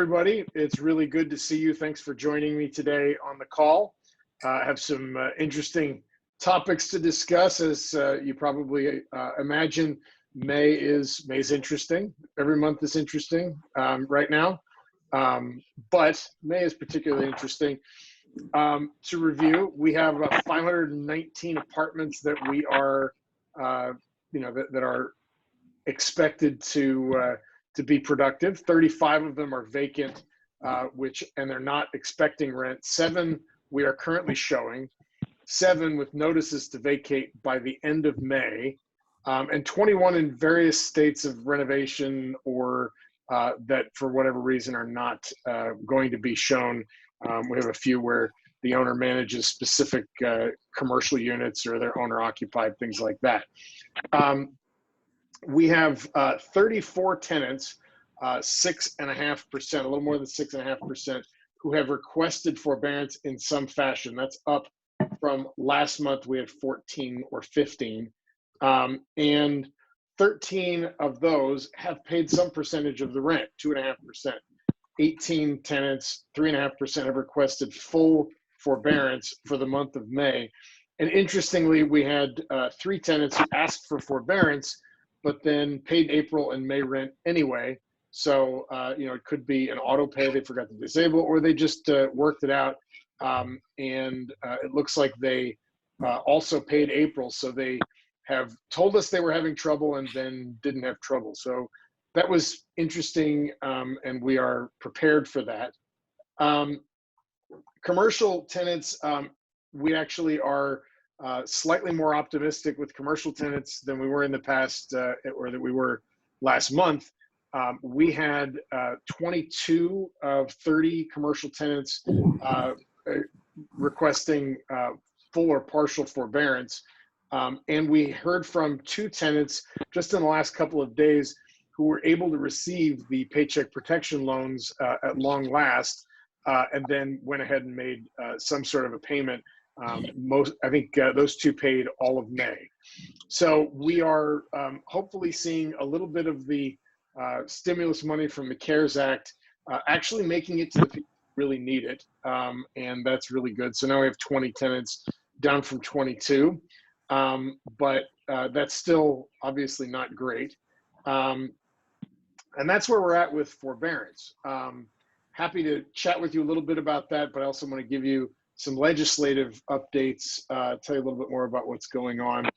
Everybody, it's really good to see you. Thanks for joining me today on the call. I have some interesting topics to discuss. As you probably imagine, May's interesting. Every month is interesting right now, but May is particularly interesting. To review, we have about 519 apartments that we are, that are expected to be productive. 35 of them are vacant, and they're not expecting rent. 7 we are currently showing, 7 with notices to vacate by the end of May, and 21 in various states of renovation or that for whatever reason are not going to be shown. We have a few where the owner manages specific commercial units or they're owner occupied, things like that. We have 34 tenants, 6.5%, a little more than 6.5%, who have requested forbearance in some fashion. That's up from last month. We had 14 or 15. And 13 of those have paid some percentage of the rent, 2.5%. 18 tenants, 3.5%, have requested full forbearance for the month of May. And interestingly, we had 3 tenants who asked for forbearance, but then paid April and May rent anyway. So, it could be an auto pay they forgot to disable, or they just worked it out. And it looks like they also paid April. So they have told us they were having trouble and then didn't have trouble. So that was interesting, and we are prepared for that. Commercial tenants, we actually are slightly more optimistic with commercial tenants than we were in the past, or that we were last month. We had 22 of 30 commercial tenants requesting full or partial forbearance. And we heard from 2 tenants just in the last couple of days who were able to receive the Paycheck Protection loans at long last, and then went ahead and made some sort of a payment. I think those 2 paid all of May. So we are hopefully seeing a little bit of the stimulus money from the CARES Act actually making it to the people who really need it. And that's really good. So now we have 20 tenants, down from 22. But that's still obviously not great. And that's where we're at with forbearance. Happy to chat with you a little bit about that, but I also want to give you some legislative updates, tell you a little bit more about what's going on.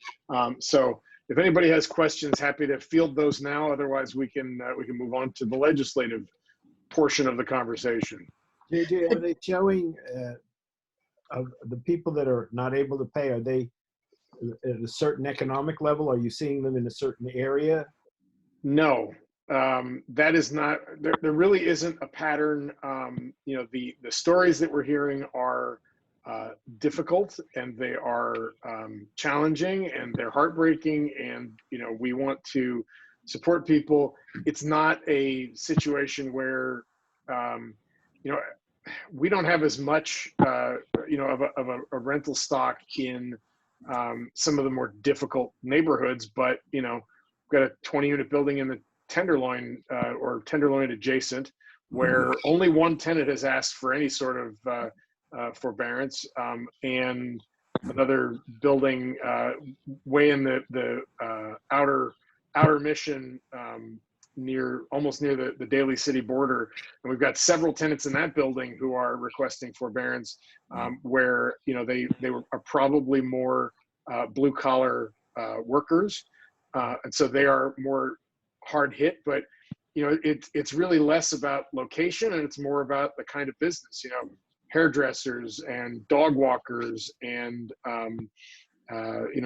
So if anybody has questions, happy to field those now. Otherwise, we can move on to the legislative portion of the conversation. JJ, are they showing of the people that are not able to pay? Are they at a certain economic level? Are you seeing them in a certain area? No. That is not, there really isn't a pattern. The stories that we're hearing are difficult, and they are challenging, and they're heartbreaking, and we want to support people. It's not a situation where we don't have as much of a rental stock in some of the more difficult neighborhoods, but we've got a 20-unit building in the Tenderloin or Tenderloin adjacent, where only 1 tenant has asked for any sort of forbearance, and another building way in the outer Mission, almost near the Daly City border, and we've got several tenants in that building who are requesting forbearance, where they are probably more blue collar workers, and so they are more hard hit. But it's really less about location, and it's more about the kind of business. Hairdressers and dog walkers and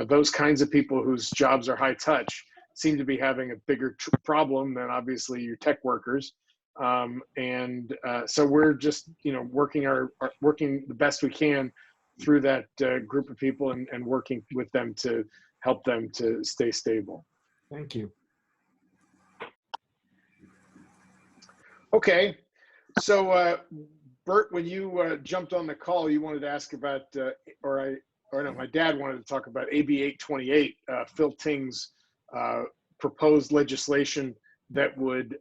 those kinds of people whose jobs are high touch seem to be having a bigger problem than obviously your tech workers. So we're just working the best we can through that group of people, and working with them to help them to stay stable. Thank you. Okay, so Bert, when you jumped on the call, you wanted to ask about, my dad wanted to talk about AB 828, Phil Ting's proposed legislation that would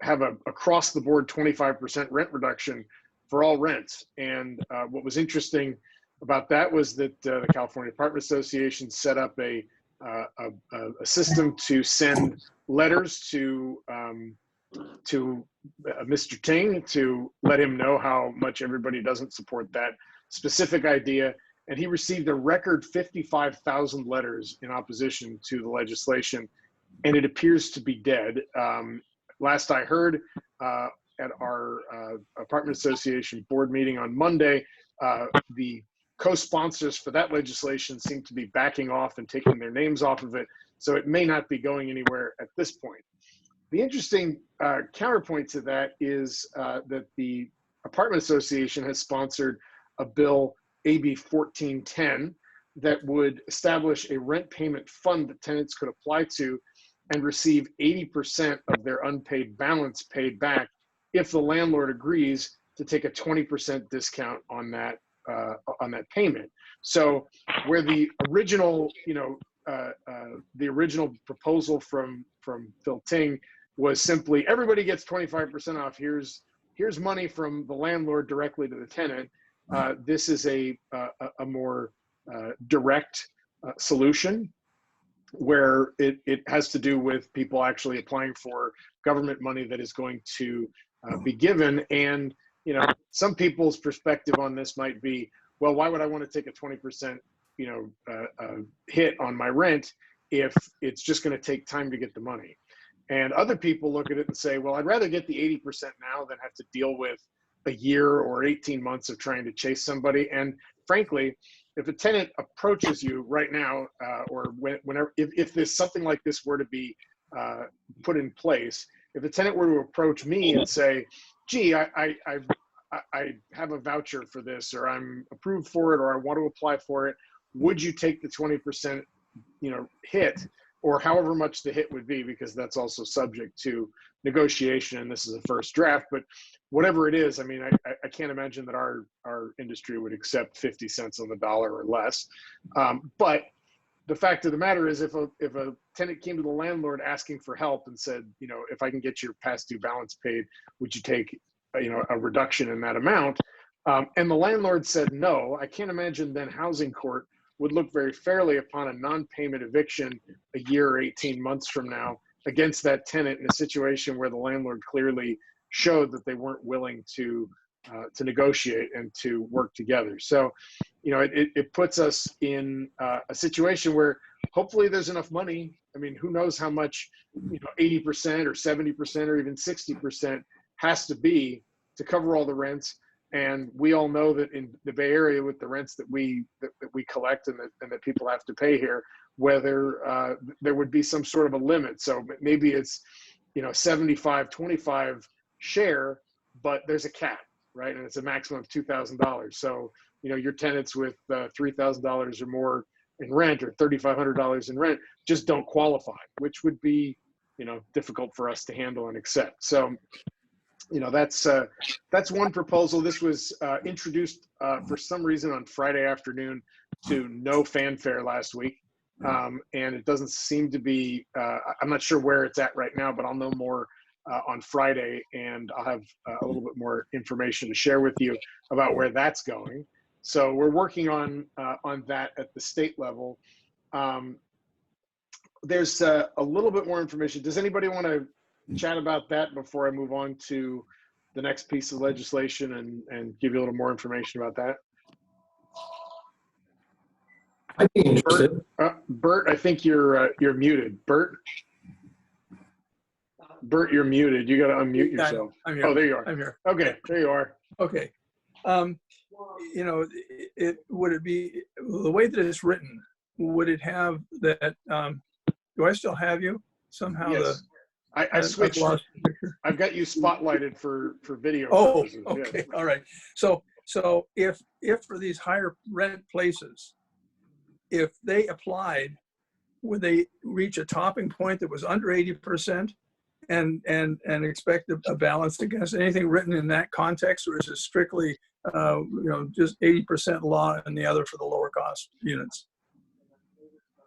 have a across the board 25% rent reduction for all rents. And what was interesting about that was that the California Apartment Association set up a system to send letters to Mr. Ting to let him know how much everybody doesn't support that specific idea. And he received a record 55,000 letters in opposition to the legislation, and it appears to be dead. Last I heard at our Apartment Association board meeting on Monday, the co-sponsors for that legislation seem to be backing off and taking their names off of it, so it may not be going anywhere at this point. The interesting counterpoint to that is that the Apartment Association has sponsored a bill, AB 1410, that would establish a rent payment fund that tenants could apply to and receive 80% of their unpaid balance paid back if the landlord agrees to take a 20% discount on that payment. So where the original, the original proposal from Phil Ting was simply everybody gets 25% off. Here's money from the landlord directly to the tenant. This is a more direct solution, where it has to do with people actually applying for government money that is going to be given. And some people's perspective on this might be, well, why would I want to take a 20% hit on my rent if it's just going to take time to get the money? And other people look at it and say, well, I'd rather get the 80% now than have to deal with a year or 18 months of trying to chase somebody. And frankly, if a tenant approaches you right now, or whenever, if there's something like this were to be put in place, if a tenant were to approach me and say, gee, I have a voucher for this, or I'm approved for it, or I want to apply for it, would you take the 20% hit, or however much the hit would be, because that's also subject to negotiation, and this is a first draft, but whatever it is, I mean, I can't imagine that our industry would accept 50 cents on the dollar or less. But the fact of the matter is, if a tenant came to the landlord asking for help and said, if I can get your past due balance paid, would you take a reduction in that amount? And the landlord said no, I can't imagine then housing court would look very fairly upon a non-payment eviction a year or 18 months from now against that tenant in a situation where the landlord clearly showed that they weren't willing to negotiate and to work together. So, it puts us in a situation where hopefully there's enough money. I mean, who knows how much 80% or 70% or even 60% has to be to cover all the rents. And we all know that in the Bay Area, with the rents that we collect and that people have to pay here, whether there would be some sort of a limit. So maybe it's 75-25 share, but there's a cap, right? And it's a maximum of $2,000. So your tenants with $3,000 or more in rent, or $3,500 in rent, just don't qualify, which would be difficult for us to handle and accept. So that's one proposal. This was introduced for some reason on Friday afternoon to no fanfare last week. And it doesn't seem to be, I'm not sure where it's at right now, but I'll know more on Friday, and I'll have a little bit more information to share with you about where that's going. So we're working on that at the state level. There's a little bit more information. Does anybody want to chat about that before I move on to the next piece of legislation and give you a little more information about that? I'd be interested. Bert, I think you're muted. Bert, you're muted. You got to unmute yourself. I'm here. Oh, there you are. I'm here. Okay, there you are. Okay. Would it be, the way that it's written, would it have that, do I still have you somehow? Yes. I switched. I've got you spotlighted for video. Oh, purposes. okay. Yeah. All right. So if for these higher rent places, if they applied, would they reach a topping point that was under 80% and expect a balance against anything written in that context, or is it strictly just 80% law and the other for the lower cost units?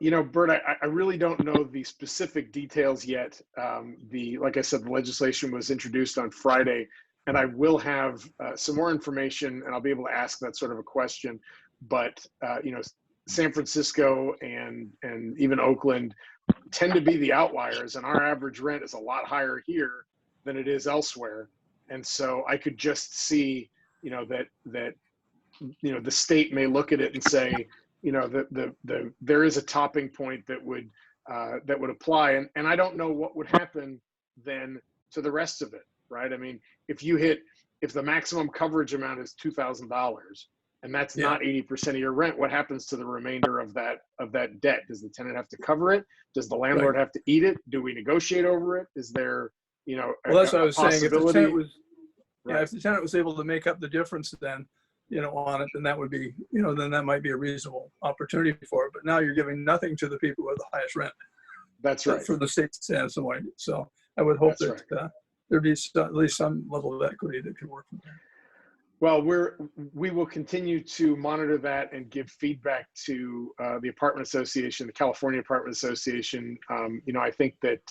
Bert, I really don't know the specific details yet. Like I said, the legislation was introduced on Friday, and I will have some more information, and I'll be able to ask that sort of a question. But San Francisco and even Oakland tend to be the outliers, and our average rent is a lot higher here than it is elsewhere. And so I could just see, that the state may look at it and say, there is a topping point that would apply, and I don't know what would happen then to the rest of it, right? I mean, if the maximum coverage amount is $2,000, and that's not 80% of your rent, what happens to the remainder of that debt? Does the tenant have to cover it? Does the landlord have to eat it? Do we negotiate over it? Is there, well, that's what I was saying. If the tenant was, right. if the tenant was able to make up the difference, then on it, then that would be, then that might be a reasonable opportunity for it. But now you're giving nothing to the people with the highest rent. That's right. For the state standpoint. So I would hope there'd be at least some level of equity that could work from there. Well, we will continue to monitor that and give feedback to the apartment association, the California Apartment Association. I think that,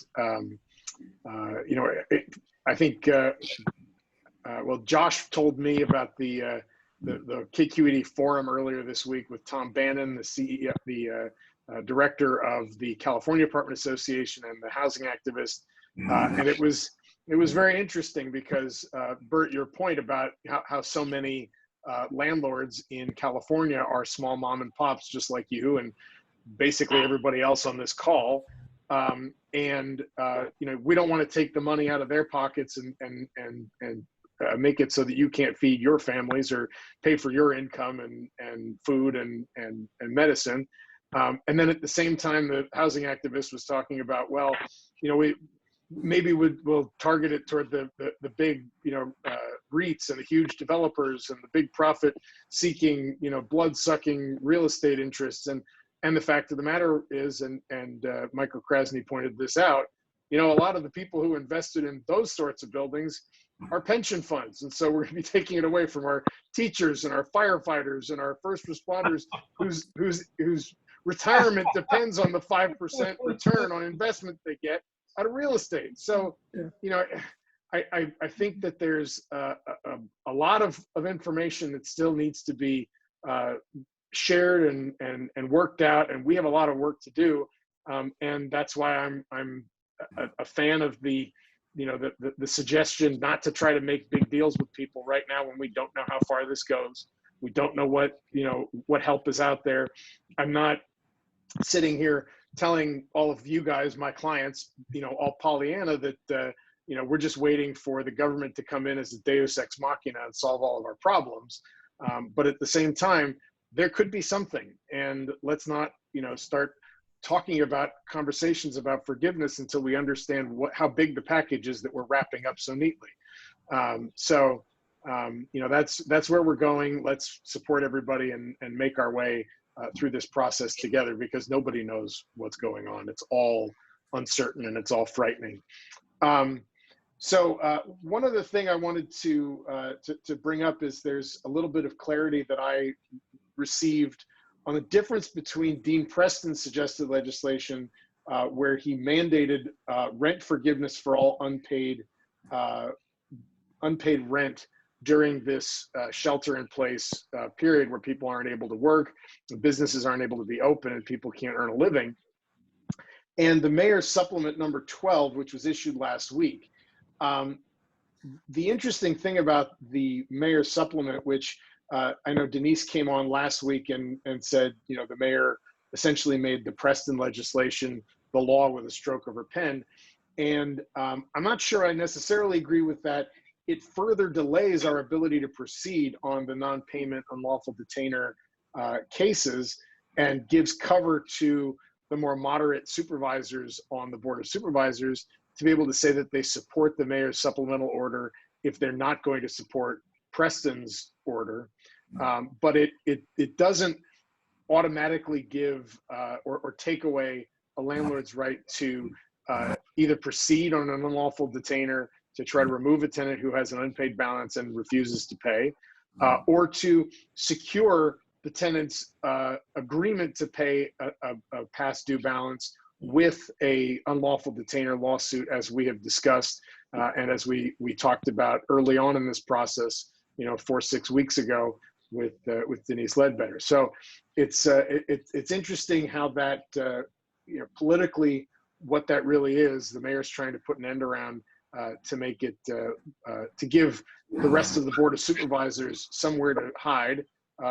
well, Josh told me about the KQED forum earlier this week with Tom Bannon, the CEO, the director of the California Apartment Association and the housing activist, and it was very interesting because Bert, your point about how so many landlords in California are small mom and pops, just like you and basically everybody else on this call, and we don't want to take the money out of their pockets and make it so that you can't feed your families or pay for your income and food and medicine. And then at the same time, the housing activist was talking about, well, we'll target it toward the big, REITs and the huge developers and the big profit seeking, blood sucking real estate interests. And the fact of the matter is, and Michael Krasny pointed this out, a lot of the people who invested in those sorts of buildings are pension funds. And so we're going to be taking it away from our teachers and our firefighters and our first responders whose retirement depends on the 5% return on investment they get out of real estate. So, I think that there's a lot of information that still needs to be shared and worked out. And we have a lot of work to do. And that's why I'm a fan of the suggestion not to try to make big deals with people right now when we don't know how far this goes. We don't know what help is out there. I'm not sitting here telling all of you guys, my clients, all Pollyanna, that we're just waiting for the government to come in as a Deus ex machina and solve all of our problems. But at the same time, there could be something, and let's not start talking about conversations about forgiveness until we understand how big the package is that we're wrapping up so neatly. That's where we're going. Let's support everybody and make our way through this process together, because nobody knows what's going on. It's all uncertain and it's all frightening. One other thing I wanted to bring up is there's a little bit of clarity that I received on the difference between Dean Preston's suggested legislation, where he mandated rent forgiveness for all unpaid rent during this shelter-in-place period where people aren't able to work, businesses aren't able to be open, and people can't earn a living. And the mayor's supplement number 12, which was issued last week. The interesting thing about the mayor's supplement, which I know Denise came on last week and said, the mayor essentially made the Preston legislation the law with a stroke of her pen. And I'm not sure I necessarily agree with that. It further delays our ability to proceed on the non-payment unlawful detainer cases and gives cover to the more moderate supervisors on the Board of Supervisors to be able to say that they support the mayor's supplemental order if they're not going to support Preston's order. But it doesn't automatically give or take away a landlord's right to either proceed on an unlawful detainer, to try to remove a tenant who has an unpaid balance and refuses to pay, or to secure the tenant's agreement to pay a past due balance with a unlawful detainer lawsuit, as we have discussed and as we talked about early on in this process, 4-6 weeks ago with Denise Ledbetter. So it's interesting how that politically, what that really is. The mayor's trying to put an end around to make it to give the rest of the Board of Supervisors somewhere to hide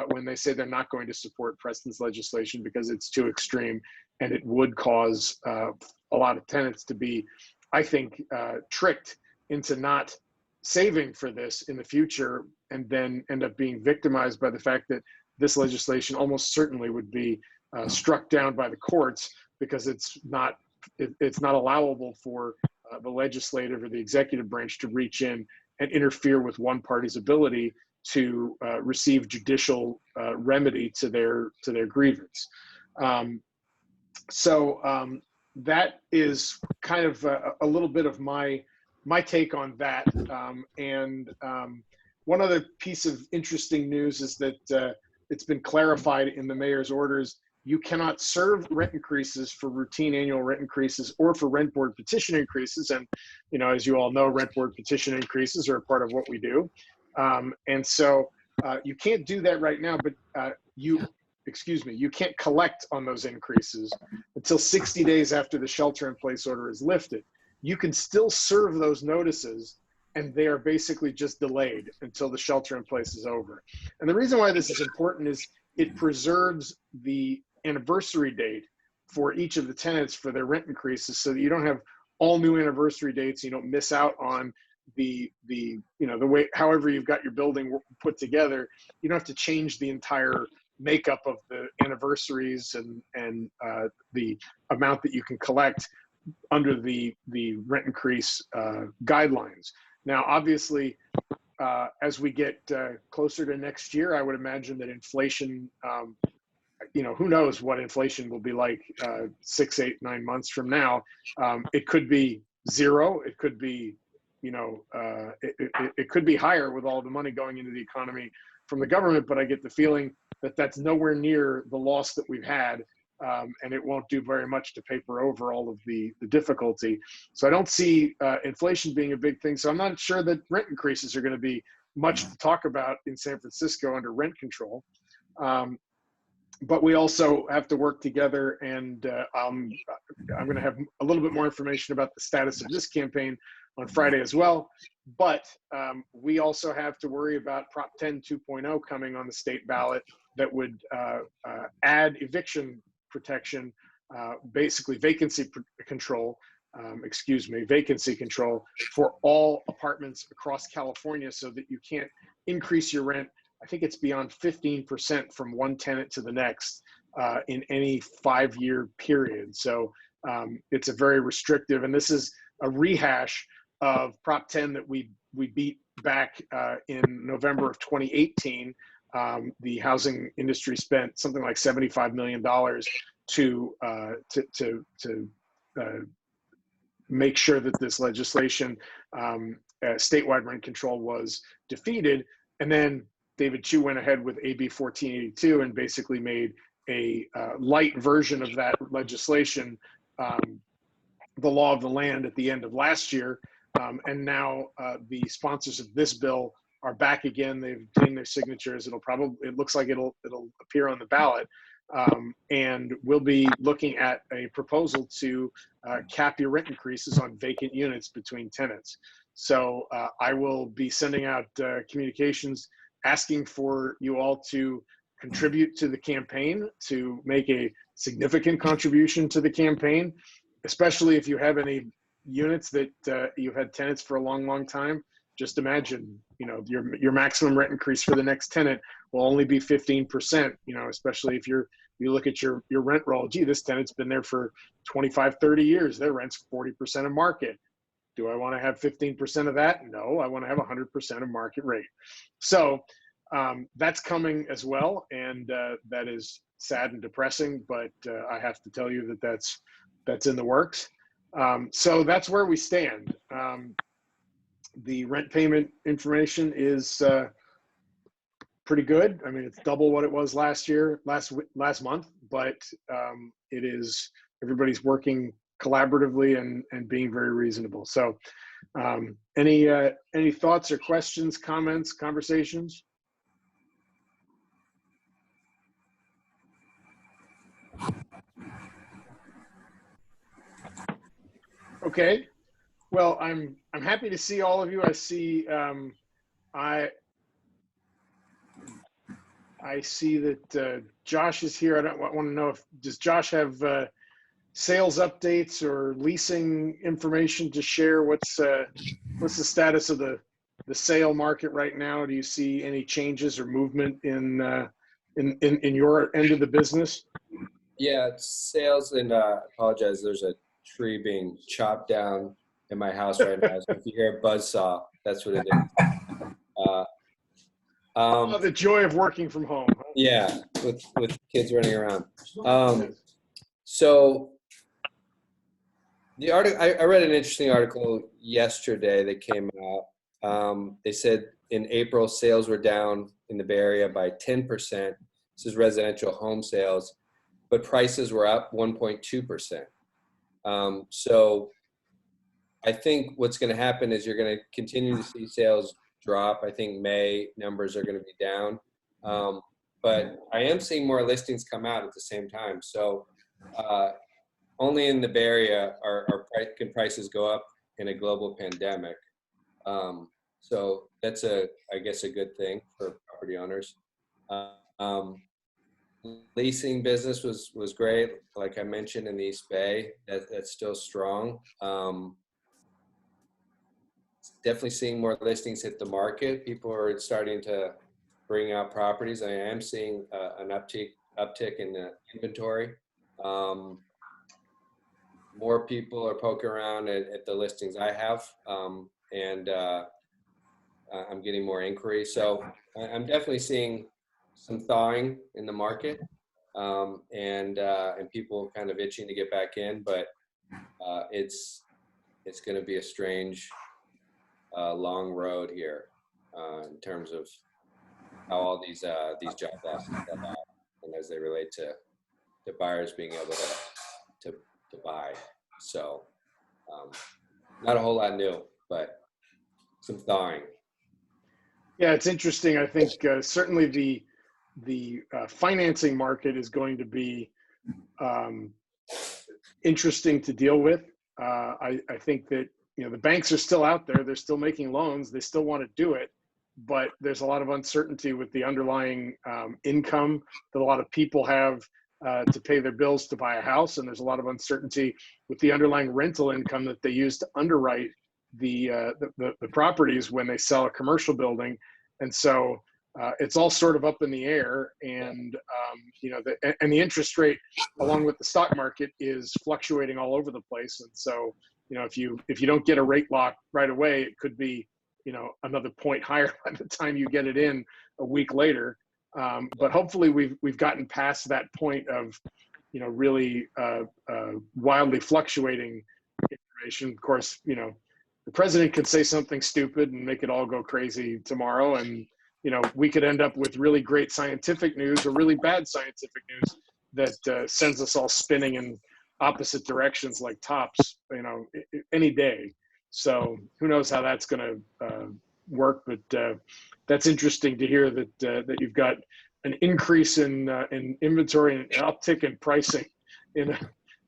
when they say they're not going to support Preston's legislation because it's too extreme, and it would cause a lot of tenants to be, I think, tricked into not saving for this in the future, and then end up being victimized by the fact that this legislation almost certainly would be struck down by the courts because it's not allowable for the legislative or the executive branch to reach in and interfere with one party's ability to receive judicial remedy to their grievance. So that is kind of a little bit of my take on that. One other piece of interesting news is that it's been clarified in the mayor's orders. You cannot serve rent increases for routine annual rent increases or for rent board petition increases. And, as you all know, rent board petition increases are a part of what we do. And so you can't do that right now, but you can't collect on those increases until 60 days after the shelter-in-place order is lifted. You can still serve those notices, and they are basically just delayed until the shelter-in-place is over. And the reason why this is important is it preserves the anniversary date for each of the tenants for their rent increases, so that you don't have all new anniversary dates. You don't miss out on the way, however you've got your building put together. You don't have to change the entire makeup of the anniversaries and the amount that you can collect under the rent increase guidelines. Now, obviously, as we get closer to next year, I would imagine that inflation, who knows what inflation will be like 6, 8, 9 months from now. It could be zero. It could be, it could be higher with all the money going into the economy from the government, but I get the feeling that that's nowhere near the loss that we've had. And it won't do very much to paper over all of the difficulty. So I don't see inflation being a big thing. So I'm not sure that rent increases are going to be much to talk about in San Francisco under rent control. But we also have to work together, and I'm going to have a little bit more information about the status of this campaign on Friday as well. But we also have to worry about Prop 10 2.0 coming on the state ballot that would add eviction protection, basically vacancy control for all apartments across California, so that you can't increase your rent. I think it's beyond 15% from one tenant to the next in any 5-year period. So it's a very restrictive, and this is a rehash of Prop 10 that we beat back in November of 2018. The housing industry spent something like $75 million to make sure that this legislation, statewide rent control, was defeated. And then David Chu went ahead with AB 1482 and basically made a light version of that legislation the law of the land at the end of last year. And now the sponsors of this bill are back again. They've obtained their signatures. It looks like it'll appear on the ballot. And we'll be looking at a proposal to cap your rent increases on vacant units between tenants. So I will be sending out communications asking for you all to contribute to the campaign, to make a significant contribution to the campaign, especially if you have any units that you've had tenants for a long, long time. Just imagine, your maximum rent increase for the next tenant will only be 15%, especially if you look at your rent roll. Gee, this tenant's been there for 25, 30 years. Their rent's 40% of market. Do I want to have 15% of that? No, I want to have 100% of market rate. So that's coming as well. And that is sad and depressing, but I have to tell you that that's in the works. So that's where we stand. The rent payment information is pretty good. I mean, it's double what it was last month, but it is, everybody's working collaboratively and being very reasonable. So any thoughts or questions, comments, conversations? Okay. Well, I'm happy to see all of you. I see I see that Josh is here. I want to know if, does Josh have sales updates or leasing information to share? What's the status of the sale market right now? Do you see any changes or movement in your end of the business? Yeah, it's sales, and apologize. There's a tree being chopped down in my house right now. So if you hear a buzzsaw, that's what it is. Oh, the joy of working from home. Huh? Yeah, with kids running around. So the article, I read an interesting article yesterday that came out. They said in April sales were down in the Bay Area by 10%. This is residential home sales, but prices were up 1.2%. So I think what's going to happen is you're going to continue to see sales drop. I think May numbers are going to be down. But I am seeing more listings come out at the same time. So only in the Bay Area can prices go up in a global pandemic. So that's I guess a good thing for property owners. Leasing business was great. Like I mentioned in the East Bay, that's still strong. Definitely seeing more listings hit the market. People are starting to bring out properties. I am seeing an uptick in the inventory. More people are poking around at the listings I have, and I'm getting more inquiries. So I'm definitely seeing some thawing in the market, and people kind of itching to get back in. But it's going to be a strange, long road here in terms of how all these job losses come out, and as they relate to buyers being able to buy. So not a whole lot new, but some thawing. Yeah, it's interesting. I think certainly the financing market is going to be interesting to deal with. I think that the banks are still out there. They're still making loans. They still want to do it, but there's a lot of uncertainty with the underlying income that a lot of people have to pay their bills to buy a house, and there's a lot of uncertainty with the underlying rental income that they use to underwrite the properties when they sell a commercial building. And so it's all sort of up in the air, and the interest rate along with the stock market is fluctuating all over the place. And so if you don't get a rate lock right away, it could be another point higher by the time you get it in a week later. But hopefully we've gotten past that point of really wildly fluctuating information. Of course, the president could say something stupid and make it all go crazy tomorrow, and we could end up with really great scientific news or really bad scientific news that sends us all spinning in opposite directions like tops any day. So who knows how that's going to work, but that's interesting to hear that you've got an increase in inventory and an uptick in pricing in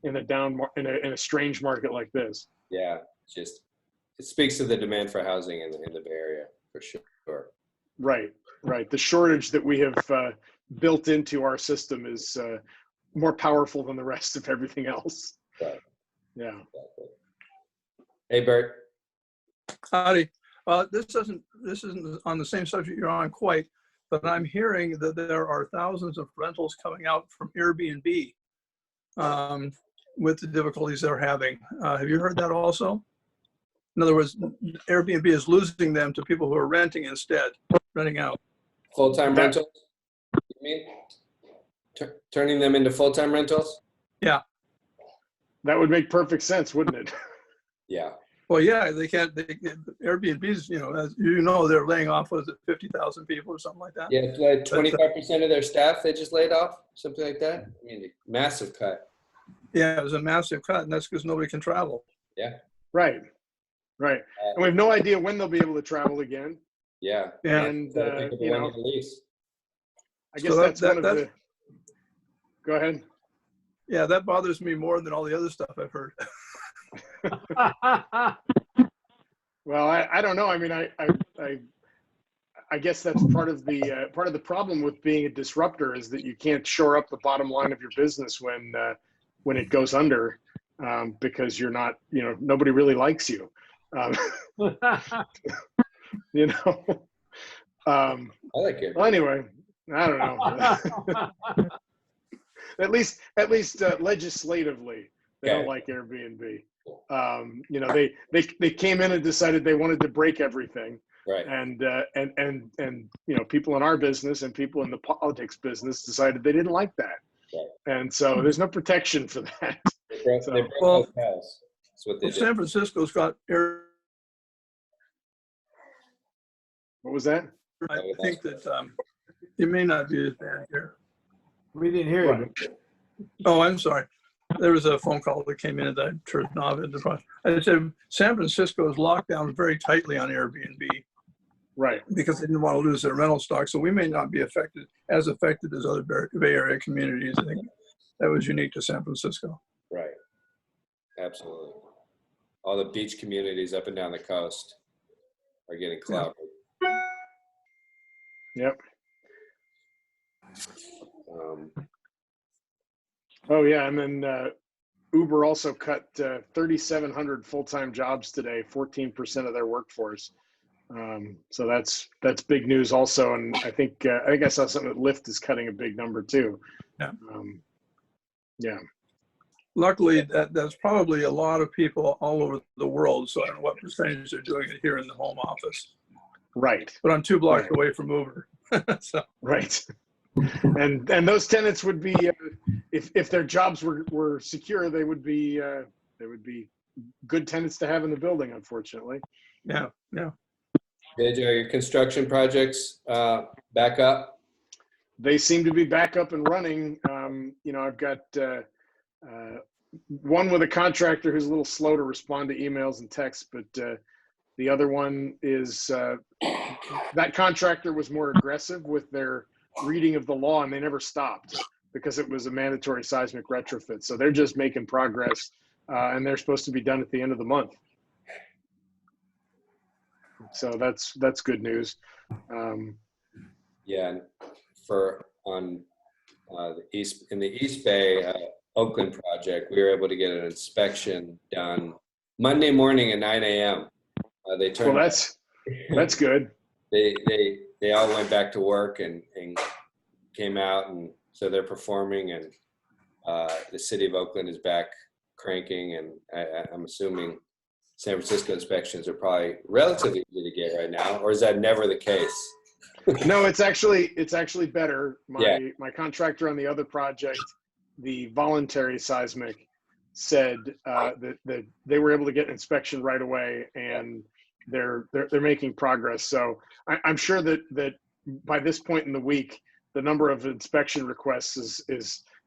a strange market like this. Yeah, it speaks to the demand for housing in the Bay Area for sure. Right. The shortage that we have built into our system is more powerful than the rest of everything else. Right. Yeah. Exactly. Hey, Bert. Howdy. This isn't on the same subject you're on quite, but I'm hearing that there are thousands of rentals coming out from Airbnb with the difficulties they're having. Have you heard that also? In other words, Airbnb is losing them to people who are renting instead, renting out. Full-time rentals? You mean? Turning them into full-time rentals? Yeah. That would make perfect sense, wouldn't it? Yeah. Well, yeah, they can't. Airbnbs, as you know, they're laying off, was it 50,000 people or something like that? Yeah, it's like 25% of their staff they just laid off, something like that. I mean, massive cut. Yeah, it was a massive cut, and that's because nobody can travel. Yeah. Right. And we have no idea when they'll be able to travel again. Yeah. Yeah. And, So I think of the you know, one-year lease. I guess So that's one of the, go ahead. Yeah, that bothers me more than all the other stuff I've heard. Well, I don't know. I mean, I guess that's part of the problem with being a disruptor is that you can't shore up the bottom line of your business when it goes under, because you're not, nobody really likes you. You know. I like it. Well, anyway, I don't know. At least legislatively, they don't like Airbnb. They came in and decided they wanted to break everything. Right. And people in our business and people in the politics business decided they didn't like that. Right. And so there's no protection for that. They broke both house. That's what they did. San Francisco's got air. What was that? I think that it may not be as bad here. We didn't hear Right. you. Oh, I'm sorry. There was a phone call that came in that I turned off. I said San Francisco is locked down very tightly on Airbnb. Right. Because they didn't want to lose their rental stock. So we may not be affected as other Bay Area communities. I think that was unique to San Francisco. Right. Absolutely. All the beach communities up and down the coast are getting clouded. Yep. Oh yeah, and then Uber also cut 3,700 full-time jobs today, 14% of their workforce. So that's big news also, and I think I saw something that Lyft is cutting a big number too. Yeah. Yeah. Luckily, that's probably a lot of people all over the world. So I don't know what percentage they're doing it here in the home office. Right. But I'm 2 blocks away from Uber. So. Right. And those tenants would be, if their jobs were secure, they would be good tenants to have in the building. Unfortunately. Yeah. Did your construction projects back up? They seem to be back up and running. I've got one with a contractor who's a little slow to respond to emails and texts, but the other one is that contractor was more aggressive with their reading of the law, and they never stopped because it was a mandatory seismic retrofit. So they're just making progress, and they're supposed to be done at the end of the month. So that's good news. Yeah, on the East Bay Oakland project, we were able to get an inspection done Monday morning at 9 a.m. They turned. Well, that's good. They all went back to work and came out, and so they're performing, and the city of Oakland is back cranking, and I'm assuming San Francisco inspections are probably relatively easy to get right now, or is that never the case? No, it's actually better. My contractor on the other project, the voluntary seismic, said that they were able to get an inspection right away, and they're making progress. So I'm sure that by this point in the week, the number of inspection requests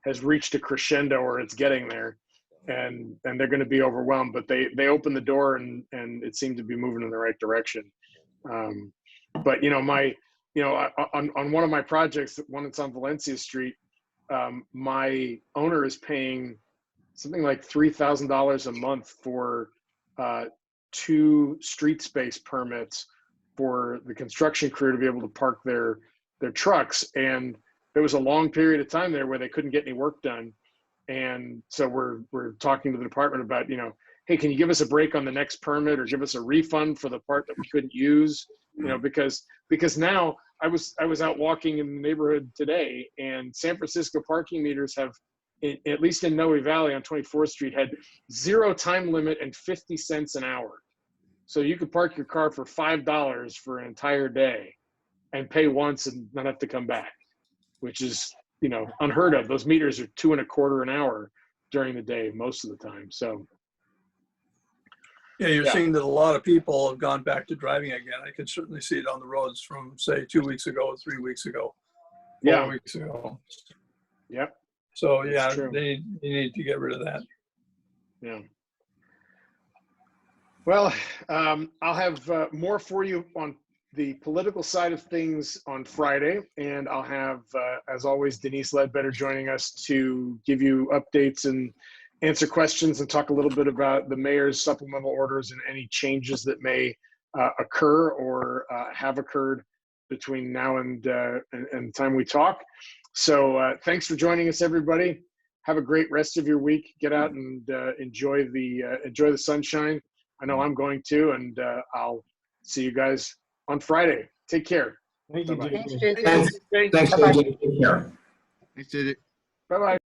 has reached a crescendo, or it's getting there, and they're going to be overwhelmed. But they opened the door, and it seemed to be moving in the right direction. But on one of my projects, one that's on Valencia Street, my owner is paying something like $3,000 a month for 2 street space permits for the construction crew to be able to park their trucks. And there was a long period of time there where they couldn't get any work done. And so we're talking to the department about, hey, can you give us a break on the next permit, or give us a refund for the part that we couldn't use? Because now I was out walking in the neighborhood today, and San Francisco parking meters have, at least in Noe Valley on 24th Street, had 0 time limit and 50 cents an hour. So you could park your car for $5 for an entire day and pay once and not have to come back, which is, unheard of. Those meters are $2.25 an hour during the day most of the time. So Yeah, you're Yeah. seeing that a lot of people have gone back to driving again. I can certainly see it on the roads from, say, 2 weeks ago, 3 weeks ago, 4 Yeah. weeks ago. Yep. So That's yeah, true. they need to get rid of that. Yeah. Well, I'll have more for you on the political side of things on Friday, and I'll have, as always, Denise Ledbetter joining us to give you updates and answer questions and talk a little bit about the mayor's supplemental orders and any changes that may occur or have occurred between now and the time we talk. So thanks for joining us, everybody. Have a great rest of your week. Get out and enjoy the sunshine. I know I'm going to, and I'll see you guys on Friday. Take care. Thank you, Bye-bye. JJ. Thanks, Jason. Thanks, Bye-bye. JJ. Take care. Thanks, JJ. Bye-bye.